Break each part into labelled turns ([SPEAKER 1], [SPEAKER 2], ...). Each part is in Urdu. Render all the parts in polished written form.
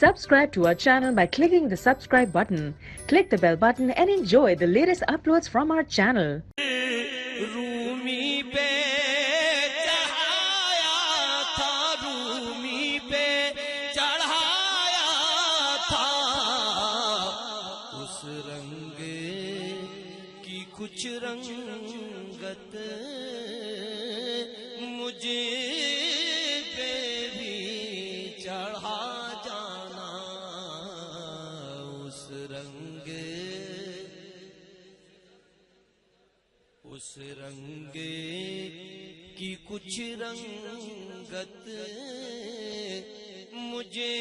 [SPEAKER 1] Subscribe to our channel by clicking the subscribe button. Click the bell button and enjoy the latest uploads from our channel.
[SPEAKER 2] رومی پہ چڑھایا تھا، رومی پہ چڑھایا تھا، اس رنگ کی کچھ رنگت مجھے پہ بھی چڑھا جانا، اس رنگ کی کچھ رنگت مجھے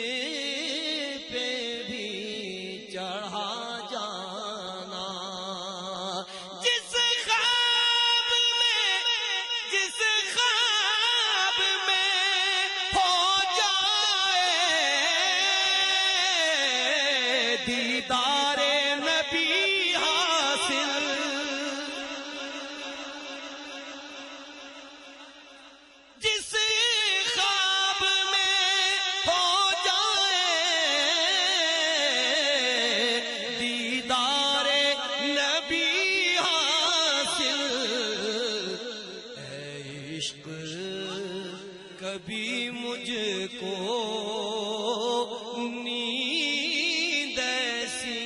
[SPEAKER 2] پہ بھی چڑھا جانا، جس خواب میں ہو جائے دیدار نبی حاصل، جس خواب میں ہو جائے دیدار نبی حاصل، اے عشق کبھی مجھ کو نیند ایسی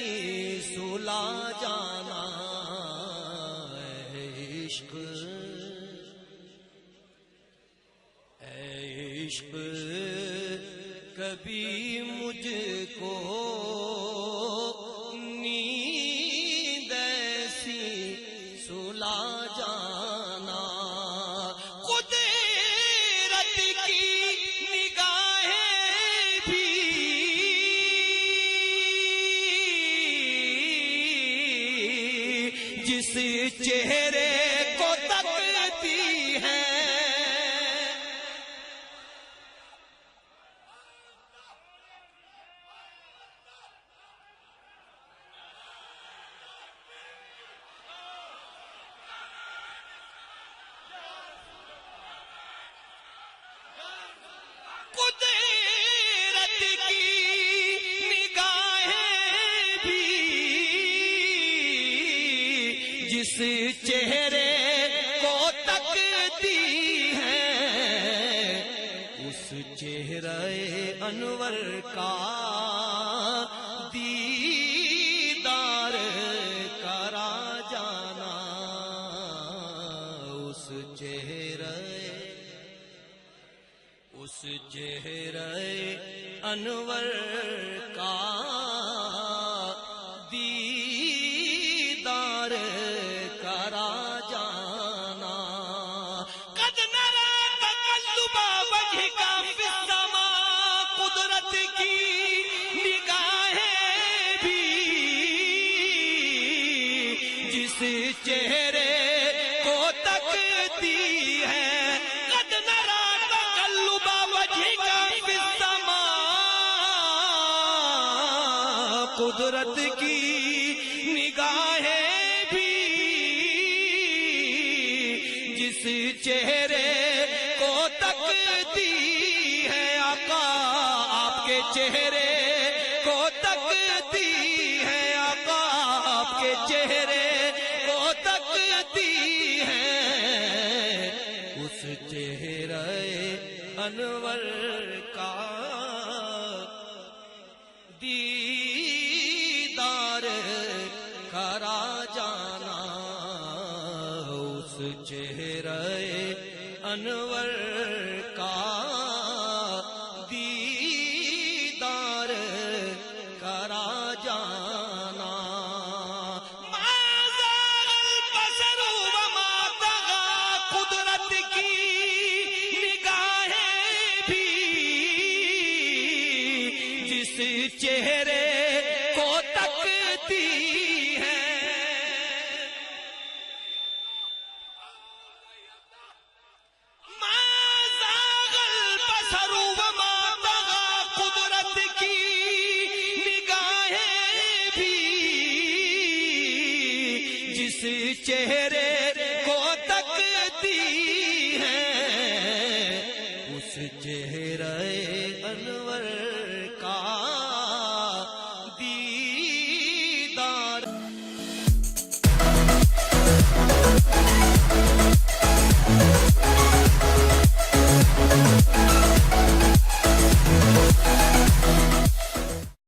[SPEAKER 2] سلا جانا، اے عشق کبھی مجھ کو نیند ایسی سلا جانا، قدرت کی نگاہیں بھی جس چہرے کو تکتی ہیں، قدرت کی نگاہیں بھی جس چہرے کو تکتی ہیں، اس چہرے انور کا دیدار کرا جانا، اس چہرے انور کا دیدار کرا جانا، قد نرى تقلب وجهك في السماء، قدرت کی نگاہیں بھی جس چہرے کو تکتی ہے، قد نرى تقلب وجهك في السماء، قدرت کی نگاہیں بھی جس چہرے کو تکتی ہے، آقا آپ کے چہرے کو تکتی ہے، آقا آپ کے چہرے کو تکتی ہے، اس چہرے انور کا دیدار کرا جانا، اس چہرے انور کا دیدار کرا جانا، ما زاغ البصر وما طغى، قدرت کی نگاہیں بھی جس چہرے کو تکتی ہیں، ما زاغ البصر وما طغى، قدرت کی نگاہیں بھی جس چہرے